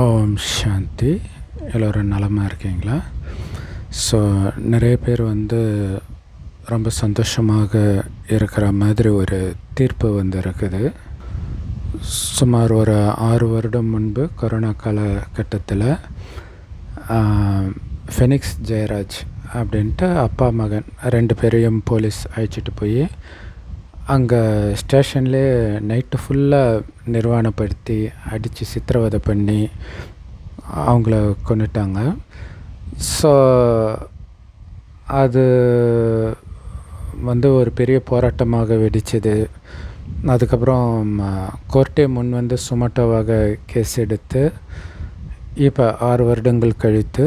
ஓம் சாந்தி. எல்லோரும் நலமாக இருக்கீங்களா? ஸோ நிறைய பேர் ரொம்ப சந்தோஷமாக இருக்கிற மாதிரி ஒரு தீர்ப்பு இருக்குது. சுமார் ஒரு 6 வருடம் முன்பு கொரோனா காலகட்டத்தில் ஃபெனிக்ஸ் ஜெயராஜ் அப்படின்ட்டு அப்பா மகன் 2 பேரையும் போலீஸ் அழைச்சிட்டு போய் அங்கே ஸ்டேஷன்லேயே நைட்டு ஃபுல்லாக நிர்வாணப்படுத்தி அடித்து சித்திரவதை பண்ணி அவங்கள கொன்னுட்டாங்க. ஸோ அது ஒரு பெரிய போராட்டமாக வெடிச்சது. அதுக்கப்புறம் கோர்ட்டே முன் சுமோட்டோவாக கேஸ் எடுத்து இப்போ 6 வருடங்கள் கழித்து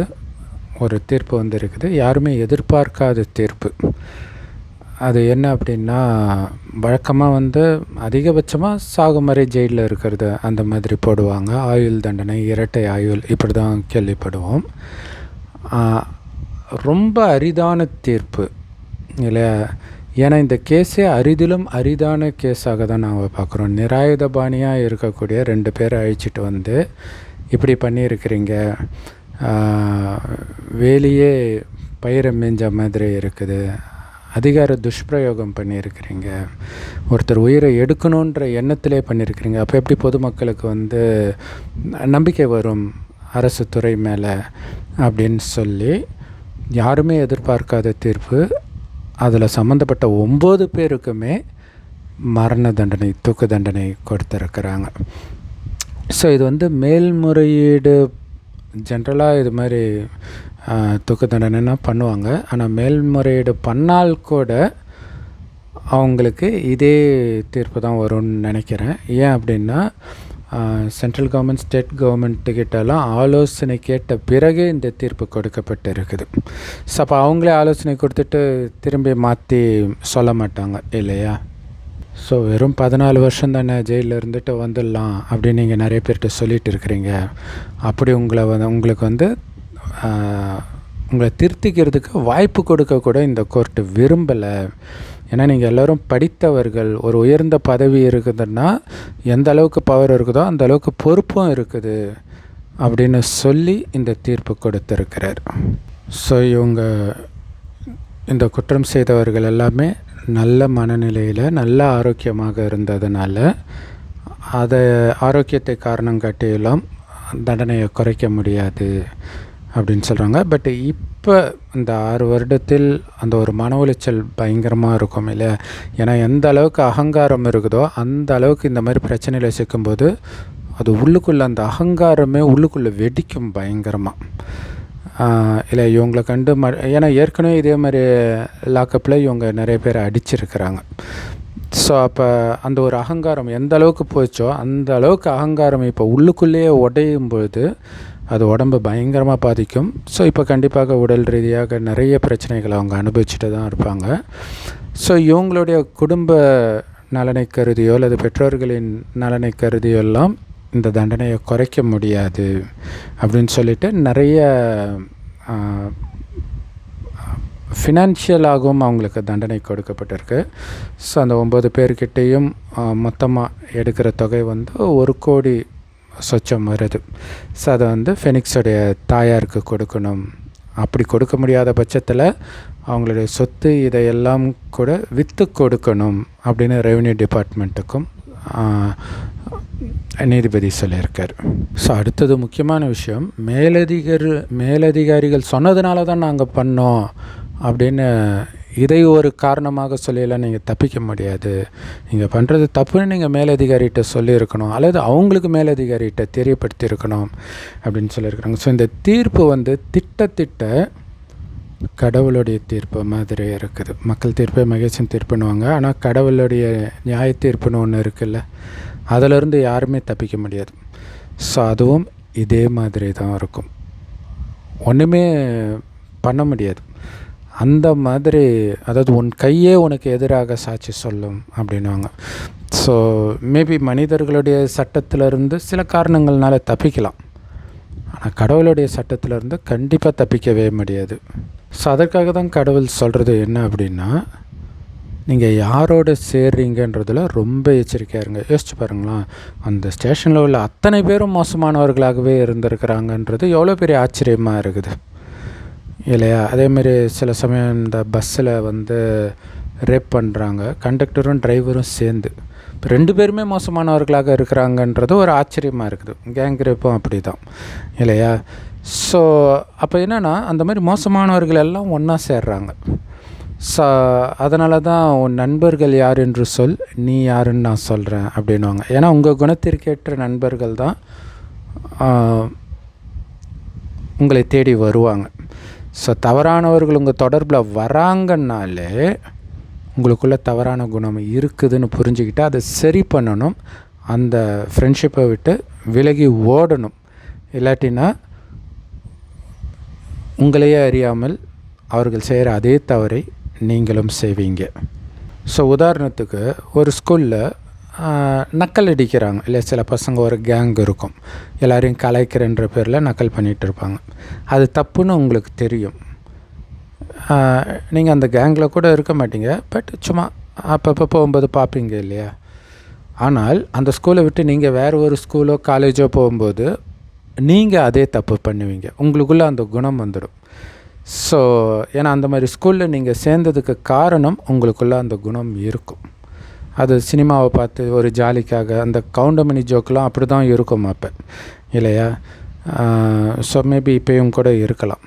ஒரு தீர்ப்பு வந்திருக்குது. யாருமே எதிர்பார்க்காத தீர்ப்பு. அது என்ன அப்படின்னா, வழக்கமாக அதிகபட்சமாக சாகுமறை ஜெயிலில் இருக்கிறது அந்த மாதிரி போடுவாங்க. ஆயுள் தண்டனை, இரட்டை ஆயுள், இப்படி தான் கேள்விப்படுவோம். ரொம்ப அரிதான தீர்ப்பு இல்லையா? ஏன்னா இந்த கேஸே அரிதிலும் அரிதான கேஸாக தான் நாம் பார்க்குறோம். நிராயுதபாணியாக இருக்கக்கூடிய 2 பேரை அழிச்சிட்டு இப்படி பண்ணியிருக்கிறீங்க, வேலியே பயிரை மேய்ஞ்ச மாதிரி இருக்குது, அதிகார துஷ்பிரயோகம் பண்ணியிருக்கிறீங்க, ஒருத்தர் உயிரை எடுக்கணுன்ற எண்ணத்திலே பண்ணியிருக்கிறீங்க. அப்போ எப்படி பொதுமக்களுக்கு நம்பிக்கை வரும் அரசு துறை மேலே அப்படின்னு சொல்லி யாருமே எதிர்பார்க்காத தீர்ப்பு. அதில் சம்மந்தப்பட்ட 9 பேருக்குமே மரண தண்டனை, தூக்கு தண்டனை கொடுத்துருக்குறாங்க. ஸோ இது மேல்முறையீடு ஜென்ரலாக இது மாதிரி தூக்கு தண்டனைனா பண்ணுவாங்க. ஆனால் மேல்முறையீடு பண்ணால் கூட அவங்களுக்கு இதே தீர்ப்பு தான் வரும்னு நினைக்கிறேன். ஏன் அப்படின்னா, சென்ட்ரல் கவர்மெண்ட், ஸ்டேட் கவர்மெண்ட்டுக்கிட்டலாம் ஆலோசனை கேட்ட பிறகு இந்த தீர்ப்பு கொடுக்கப்பட்டு இருக்குது. ஸோ அப்போ அவங்களே ஆலோசனை கொடுத்துட்டு திரும்பி மாற்றி சொல்ல மாட்டாங்க இல்லையா? ஸோ வெறும் 14 வருஷம் தானே ஜெயிலில் இருந்துட்டு வந்துடலாம் அப்படின்னு நீங்கள் நிறைய பேர்கிட்ட சொல்லிகிட்டு இருக்கிறீங்க. அப்படி உங்களுக்கு உங்களை திருத்திக்கிறதுக்கு வாய்ப்பு கொடுக்கக்கூட இந்த கோர்ட்டு விரும்பலை. ஏன்னா நீங்கள் எல்லோரும் படித்தவர்கள், ஒரு உயர்ந்த பதவி இருக்குதுன்னா எந்த அளவுக்கு பவர் இருக்குதோ அந்த அளவுக்கு பொறுப்பும் இருக்குது அப்படின்னு சொல்லி இந்த தீர்ப்பு கொடுத்துருக்கிறார். ஸோ இந்த குற்றம் செய்தவர்கள் எல்லாமே நல்ல மனநிலையில், நல்ல ஆரோக்கியமாக இருந்ததுனால அதை ஆரோக்கியத்தை காரணம் காட்டியெல்லாம் தண்டனையை குறைக்க முடியாது அப்படின்னு சொல்கிறாங்க. பட் இப்போ இந்த 6 வருடத்தில் அந்த ஒரு மன உளைச்சல் பயங்கரமாக இருக்கும் இல்லையா? ஏன்னா எந்த அளவுக்கு அகங்காரம் இருக்குதோ அந்த அளவுக்கு இந்த மாதிரி பிரச்சனையில் சிக்கும்போது அது உள்ளுக்குள்ளே, அந்த அகங்காரமே உள்ளுக்குள்ளே வெடிக்கும் பயங்கரமாக. இல்லை இவங்களை கண்டு ஏன்னா ஏற்கனவே இதே மாதிரி லாக்கப்பில் இவங்க நிறைய பேர் அடிச்சிருக்கிறாங்க. ஸோ அப்போ அந்த ஒரு அகங்காரம் எந்த அளவுக்கு போச்சோ அந்த அளவுக்கு அகங்காரம் இப்போ உள்ளுக்குள்ளேயே உடையும் பொழுது அது உடம்பு பயங்கரமாக பாதிக்கும். ஸோ இப்போ கண்டிப்பாக உடல் ரீதியாக நிறைய பிரச்சனைகளை அவங்க அனுபவிச்சுட்டு தான் இருப்பாங்க. ஸோ இவங்களுடைய குடும்ப நலனை கருதியோ அல்லது பெற்றோர்களின் நலனை கருதியோ எல்லாம் இந்த தண்டனையை குறைக்க முடியாது அப்படின்னு சொல்லிட்டு நிறைய ஃபினான்ஷியலாகவும் அவங்களுக்கு தண்டனை கொடுக்கப்பட்டிருக்கு. ஸோ அந்த 9 பேர்கிட்டையும் மொத்தமாக எடுக்கிற தொகை 1 கோடி சொச்சம் வருது. ஸோ அதை ஃபெனிக்ஸுடைய தாயாருக்கு கொடுக்கணும். அப்படி கொடுக்க முடியாத பட்சத்தில் அவங்களுடைய சொத்து இதையெல்லாம் கூட விற்று கொடுக்கணும் அப்படின்னு ரெவென்யூ டிபார்ட்மெண்ட்டுக்கும் நீதிபதி சொல்லியிருக்கார். ஸோ அடுத்தது முக்கியமான விஷயம், மேலதிகாரிகள் சொன்னதுனால தான் நாங்கள் பண்ணோம் அப்படின்னு இதை ஒரு காரணமாக சொல்லியெல்லாம் நீங்கள் தப்பிக்க முடியாது. நீங்கள் பண்ணுறது தப்புன்னு நீங்கள் மேலதிகாரிகிட்ட சொல்லியிருக்கணும், அல்லது அவங்களுக்கு மேலதிகாரிகிட்ட தெரியப்படுத்தியிருக்கணும் அப்படின்னு சொல்லியிருக்கிறாங்க. ஸோ இந்த தீர்ப்பு திட்ட கடவுளுடைய தீர்ப்பு மாதிரி இருக்குது. மக்கள் தீர்ப்பே மகேசன் தீர்ப்புன்னுவாங்க. ஆனால் கடவுளுடைய நியாய தீர்ப்புன்னு ஒன்று இருக்குல்ல, அதிலிருந்து யாருமே தப்பிக்க முடியாது. ஸோ அதுவும் இதே மாதிரி தான் இருக்கும், ஒன்றுமே பண்ண முடியாது. அந்த மாதிரி, அதாவது உன் கையே உனக்கு எதிராக சாட்சி சொல்லும் அப்படின்வாங்க. ஸோ மேபி மனிதர்களுடைய சட்டத்திலிருந்து சில காரணங்கள்னால தப்பிக்கலாம், ஆனால் கடவுளுடைய சட்டத்திலிருந்து கண்டிப்பாக தப்பிக்கவே முடியாது. ஸோ அதற்காக தான் கடவுள் சொல்கிறது என்ன அப்படின்னா, நீங்கள் யாரோட சேர்றீங்கன்றதில் ரொம்ப எச்சரிக்கையாக இருங்க. யோசிச்சு பாருங்களேன், அந்த ஸ்டேஷனில் உள்ள அத்தனை பேரும் மோசமானவர்களாகவே இருந்திருக்கிறாங்கன்றது எவ்வளோ பெரிய ஆச்சரியமாக இருக்குது இல்லையா? அதேமாரி சில சமயம் இந்த பஸ்ஸில் வந்து ரேப் பண்ணுறாங்க, கண்டக்டரும் டிரைவரும் சேர்ந்து. இப்போ 2 பேருமே மோசமானவர்களாக இருக்கிறாங்கன்றது ஒரு ஆச்சரியமாக இருக்குது. கேங் ரேப்பும் அப்படி தான் இல்லையா? ஸோ அப்போ என்னென்னா, அந்த மாதிரி மோசமானவர்கள் எல்லாம் ஒன்றா சேர்றாங்க. ஸோ அதனால தான் உன் நண்பர்கள் யார் என்று சொல், நீ யாருன்னு நான் சொல்கிறேன் அப்படின்வாங்க. ஏன்னா உங்கள் குணத்திற்கேற்ற நண்பர்கள் தான் உங்களை தேடி வருவாங்க. ஸோ தவறானவர்கள் உங்கள் தொடர்பில் வராங்கன்னாலே உங்களுக்குள்ளே தவறான குணம் இருக்குதுன்னு புரிஞ்சுக்கிட்டு அதை சரி பண்ணணும். அந்த ஃப்ரெண்ட்ஷிப்பை விட்டு விலகி ஓடணும். இல்லாட்டினா உங்களையே அறியாமல் அவர்கள் செய்கிற அதே தவறை நீங்களும் செய்வீங்க. ஸோ உதாரணத்துக்கு ஒரு ஸ்கூலில் நக்கல் அடிக்கிறாங்க இல்லை, சில பசங்க ஒரு கேங் இருக்கும், எல்லோரையும் கலாய்க்கிறன்ற பேரில் நக்கல் பண்ணிகிட்டு இருப்பாங்க. அது தப்புன்னு உங்களுக்கு தெரியும். நீங்கள் அந்த கேங்கில் கூட இருக்க மாட்டீங்க, பட் சும்மா அப்பப்போ போகும்போது பார்ப்பீங்க இல்லையா? ஆனால் அந்த ஸ்கூலை விட்டு நீங்கள் வேறு ஒரு ஸ்கூலோ காலேஜோ போகும்போது நீங்கள் அதே தப்பு பண்ணுவீங்க. உங்களுக்குள்ளே அந்த குணம் வந்துடும். ஸோ ஏன்னா அந்த மாதிரி ஸ்கூலில் நீங்கள் சேர்ந்ததுக்கு காரணம் உங்களுக்குள்ளே அந்த குணம் இருக்கும். அது சினிமாவை பார்த்து ஒரு ஜாலிக்காக அந்த கவுண்டமணி ஜோக்கெலாம் அப்படி தான் இருக்கும் அப்போ இல்லையா? ஸோ மேபி இப்போயும் கூட இருக்கலாம்.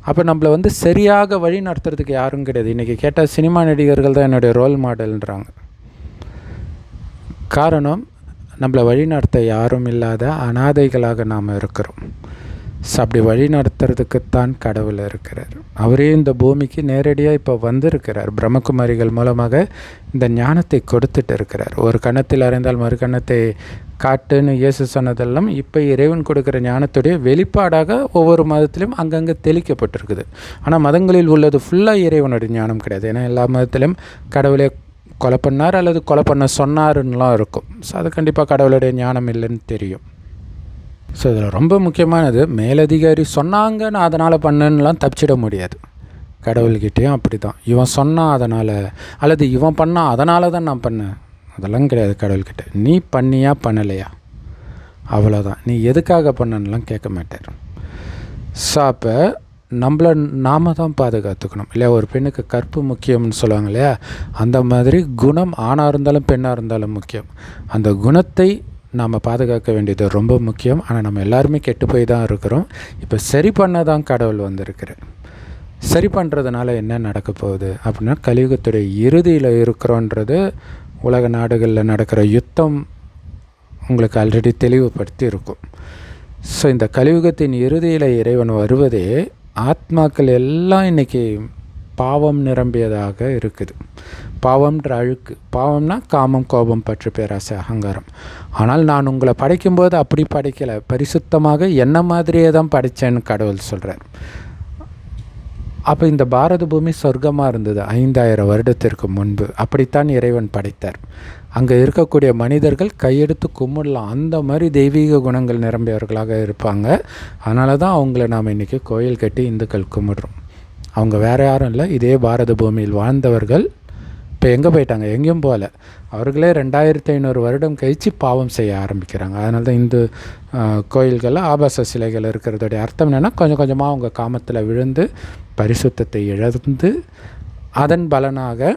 அப்போ நம்மளை வந்து சரியாக வழி நடத்துறதுக்கு யாரும் கிடையாது. இன்றைக்கி கேட்டால் சினிமா நடிகர்கள் தான் என்னுடைய ரோல் மாடல்ன்றாங்க. காரணம், நம்மளை வழி நடத்த யாரும் இல்லாத அனாதைகளாக நாம் இருக்கிறோம். ஸோ அப்படி வழி நடத்துறதுக்குத்தான் கடவுள் இருக்கிறார். அவரே இந்த பூமிக்கு நேரடியாக இப்போ வந்திருக்கிறார். பிரம்மகுமாரிகள் மூலமாக இந்த ஞானத்தை கொடுத்துட்டு இருக்கிறார். ஒரு கன்னத்தில் அறிந்தால் மறு கன்னத்தை காட்டுன்னு இயேசு சொன்னதெல்லாம் இப்போ இறைவன் கொடுக்குற ஞானத்துடைய வெளிப்பாடாக ஒவ்வொரு மதத்திலும் அங்கங்கே தெளிக்கப்பட்டிருக்குது. ஆனால் மதங்களில் உள்ளது ஃபுல்லாக இறைவனுடைய ஞானம் கிடையாது. ஏன்னா எல்லா மதத்திலும் கடவுளே கொலை பண்ணார் அல்லது கொலை பண்ண சொன்னாருன்னெலாம் இருக்கும். ஸோ அது கண்டிப்பாக கடவுளுடைய ஞானம் இல்லைன்னு தெரியும். ஸோ இதில் ரொம்ப முக்கியமானது, மேலதிகாரி சொன்னாங்க நான் அதனால் பண்ணேன்னுலாம் தப்பிச்சிட முடியாது. கடவுள்கிட்டேயும் அப்படி தான், இவன் சொன்னான் அதனால் அல்லது இவன் பண்ணான் அதனால தான் நான் பண்ணேன், அதெல்லாம் கிடையாது. கடவுள்கிட்ட நீ பண்ணியா பண்ணலையா அவ்வளோதான், நீ எதுக்காக பண்ணலாம் கேட்க மாட்டார். ஸோ அப்போ நம்மளை நாம் தான் பாதுகாத்துக்கணும் இல்லையா? ஒரு பெண்ணுக்கு கற்பு முக்கியம்னு சொல்லுவாங்க இல்லையா? அந்த மாதிரி குணம் ஆணாக இருந்தாலும் பெண்ணாக இருந்தாலும் முக்கியம். அந்த குணத்தை நாம் பாதுகாக்க வேண்டியது ரொம்ப முக்கியம். ஆனால் நம்ம எல்லாருமே கெட்டு போய் தான் இருக்கிறோம். இப்போ சரி பண்ண தான் கடவுள் வந்திருக்கிறார். சரி பண்ணுறதுனால என்ன நடக்க போகுது அப்படின்னா, கலியுகத்துடைய இறுதியில் இருக்கிறோன்றது உலக நாடுகளில் நடக்கிற யுத்தம் உங்களுக்கு ஆல்ரெடி தெளிவுபடுத்தி இருக்கும். ஸோ இந்த கலியுகத்தின் இறுதியில் இறைவன் வருவதே ஆத்மாக்கள் எல்லாம் இன்றைக்கி பாவம் நிரம்பியதாக இருக்குது. பாவம்ன்ற அழுக்கு, பாவம்னா காமம், கோபம், பற்று, பேராசை, அகங்காரம். ஆனால் நான் உங்களை படைக்கும்போது அப்படி படைக்கலை, பரிசுத்தமாக என்ன மாதிரியே தான் படைத்தேன்னு கடவுள் சொல்கிறார். அப்போ இந்த பாரத பூமி சொர்க்கமாக இருந்தது 5000 வருடத்திற்கு முன்பு. அப்படித்தான் இறைவன் படைத்தார். அங்கே இருக்கக்கூடிய மனிதர்கள் கையெடுத்து கும்பிடலாம், அந்த மாதிரி தெய்வீக குணங்கள் நிரம்பியவர்களாக இருப்பாங்க. அதனால தான் அவங்கள நாம் இன்றைக்கி கோயில் கட்டி இந்துக்கள் கும்பிடுறோம். அவங்க வேறு யாரும் இல்லை, இதே பாரத பூமியில் வாழ்ந்தவர்கள். இப்போ எங்கே போயிட்டாங்க? எங்கேயும் போகல. அவர்களே 2500 வருடம் கழித்து பாவம் செய்ய ஆரம்பிக்கிறாங்க. அதனால தான் இந்து கோயில்களில் ஆபாச சிலைகள் இருக்கிறதோடைய அர்த்தம் என்னென்னா, கொஞ்சம் கொஞ்சமாக அவங்க காமத்தில் விழுந்து பரிசுத்தத்தை இழந்து அதன் பலனாக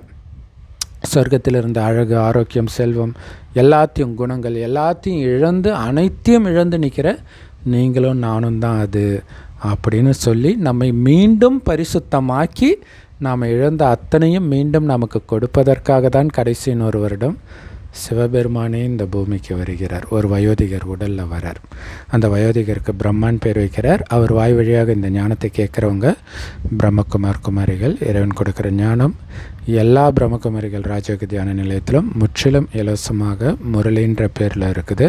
சொர்க்கத்தில் இருந்த அழகு, ஆரோக்கியம், செல்வம் எல்லாத்தையும், குணங்கள் எல்லாத்தையும் இழந்து, அனைத்தையும் இழந்து நிற்கிற நீங்களும் நானும் தான் அது அப்படின்னு சொல்லி நம்மை மீண்டும் பரிசுத்தமாக்கி நாம் இழந்த அத்தனையும் மீண்டும் நமக்கு கொடுப்பதற்காக தான் கடைசி 1 வருடம் சிவபெருமானே இந்த பூமிக்கு வருகிறார். ஒரு வயோதிகர் உடலில் வரார். அந்த வயோதிகருக்கு பிரம்மான் பேர் வைக்கிறார். அவர் வாய் வழியாக இந்த ஞானத்தை கேட்குறவங்க பிரம்மகுமார் குமாரிகள். இறைவன் கொடுக்குற ஞானம் எல்லா பிரம்மகுமாரிகள் ராஜயோக தியான நிலையத்திலும் முற்றிலும் இலவசமாக முரளின்ற பேரில் இருக்குது.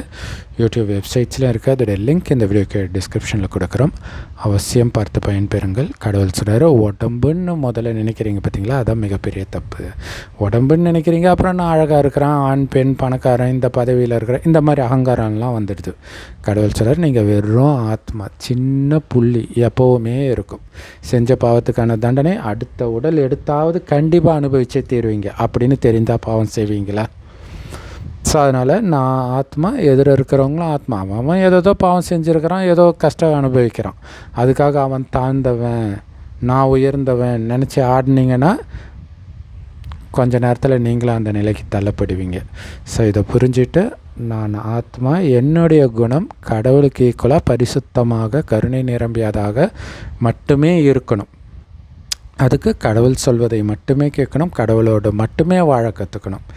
யூடியூப் வெப்சைட்ஸ்லையும் இருக்குது. அதோடைய லிங்க் இந்த வீடியோக்கு டிஸ்கிரிப்ஷனில் கொடுக்குறோம். அவசியம் பார்த்து பயன்பெறுங்கள். கடவுள் சொல்கிறார், உடம்புன்னு முதல்ல நினைக்கிறீங்க பார்த்தீங்களா, அதான் மிகப்பெரிய தப்பு. உடம்புன்னு நினைக்கிறீங்க, அப்புறம் நான் அழகாக இருக்கிறான், ஆண் பெண், பணக்காரன், இந்த பதவியில் இருக்கிற இந்த மாதிரி அகங்காரம்லாம் வந்துடுது. கடவுள் சொல்கிறார், நீங்கள் வெறும் ஆத்மா, சின்ன புள்ளி, எப்போவுமே இருக்கும். செஞ்ச பாவத்துக்கான தண்டனை அடுத்த உடல் எடுத்தாவது கண்டிப்பாக அனுபவிச்சே தீருவீங்க அப்படின்னு தெரிந்தால் பாவம் செய்வீங்களா? ஸோ அதனால் நான் ஆத்மா, எதிர இருக்கிறவங்களும் ஆத்மா. அவன் ஏதோ பாவம் செஞ்சுருக்கிறான், ஏதோ கஷ்டம் அனுபவிக்கிறான். அதுக்காக அவன் தாழ்ந்தவன், நான் உயர்ந்தவன் நினச்சி ஆடினீங்கன்னா கொஞ்ச நேரத்தில் நீங்களும் அந்த நிலைக்கு தள்ளப்படுவீங்க. ஸோ இதை புரிஞ்சுட்டு, நான் ஆத்மா, என்னுடைய குணம் கடவுளுக்கு ஈக்குவலாக பரிசுத்தமாக கருணை நிரம்பியதாக மட்டுமே இருக்கணும். அதுக்கு கடவுள் சொல்வதை மட்டுமே கேட்கணும், கடவுளோடு மட்டுமே வாழ கற்றுக்கணும்.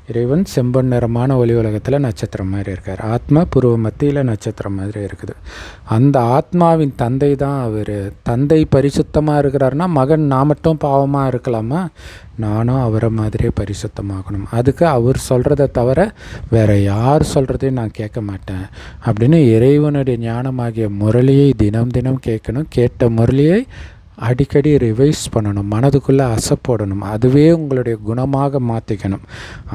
இறைவன் செம்பொன் நிறமான ஒளி உலகத்தில் நட்சத்திரம் மாதிரி இருக்கார். ஆத்மா புருவ மத்தியில் நட்சத்திரம் மாதிரி இருக்குது. அந்த ஆத்மாவின் தந்தை தான் அவர். தந்தை பரிசுத்தமாக இருக்கிறாருன்னா மகன் நான் மட்டும் பாவமாக இருக்கலாமா? நானும் அவரை மாதிரியே பரிசுத்தமாகணும். அதுக்கு அவர் சொல்கிறத தவிர வேறு யார் சொல்கிறதையும் நான் கேட்க மாட்டேன் அப்படின்னு இறைவனுடைய ஞானமாகிய முரளியை தினம் தினம் கேட்கணும். கேட்ட முரளியை அடிக்கடி ரிவைஸ் பண்ணணும், மனதுக்குள்ளே அசைப்போடணும். அதுவே உங்களுடைய குணமாக மாற்றிக்கணும்.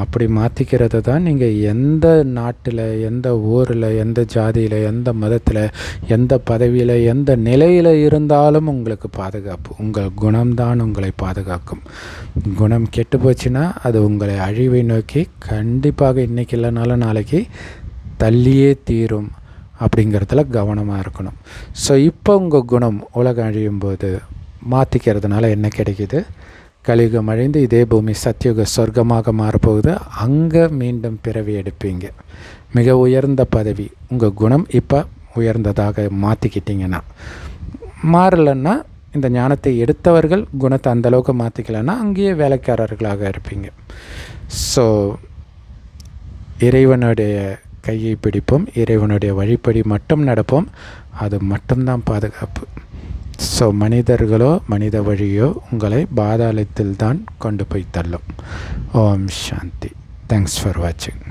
அப்படி மாற்றிக்கிறது தான் நீங்கள் எந்த நாட்டில், எந்த ஊரில், எந்த ஜாதியில், எந்த மதத்தில், எந்த பதவியில், எந்த நிலையில் இருந்தாலும் உங்களுக்கு பாதுகாப்பு. உங்கள் குணம்தான் உங்களை பாதுகாக்கும். குணம் கெட்டு போச்சுன்னா அது உங்களை அழிவை நோக்கி கண்டிப்பாக இன்றைக்கி இல்லைனாலும் நாளைக்கு தள்ளியே தீரும். அப்படிங்கிறதுல கவனமாக இருக்கணும். ஸோ இப்போ உங்கள் குணம் உலகம் அழியும் போது மாற்றிக்கிறதுனால என்ன கிடைக்கிது? கலியுகம் அழிந்து இதே பூமி சத்தியுக சொர்க்கமாக மாறப்போகுது. அங்கே மீண்டும் பிறவி எடுப்பீங்க. மிக உயர்ந்த பதவி. உங்கள் குணம் இப்போ உயர்ந்ததாக மாற்றிக்கிட்டிங்கன்னா. மாறலைன்னா, இந்த ஞானத்தை எடுத்தவர்கள் குணத்தை அந்தளவுக்கு மாற்றிக்கலைன்னா அங்கேயே வேலைக்காரர்களாக இருப்பீங்க. ஸோ இறைவனுடைய கையை பிடிப்போம், இறைவனுடைய வழிப்படி மட்டும் நடப்போம். அது மட்டும்தான் பாதுகாப்பு. ஸோ மனிதர்களோ மனித வழியோ உங்களை பாதாளத்தில் தான் கொண்டு போய் தள்ளும். ஓம் சாந்தி. தேங்க்ஸ் ஃபார் வாட்சிங்.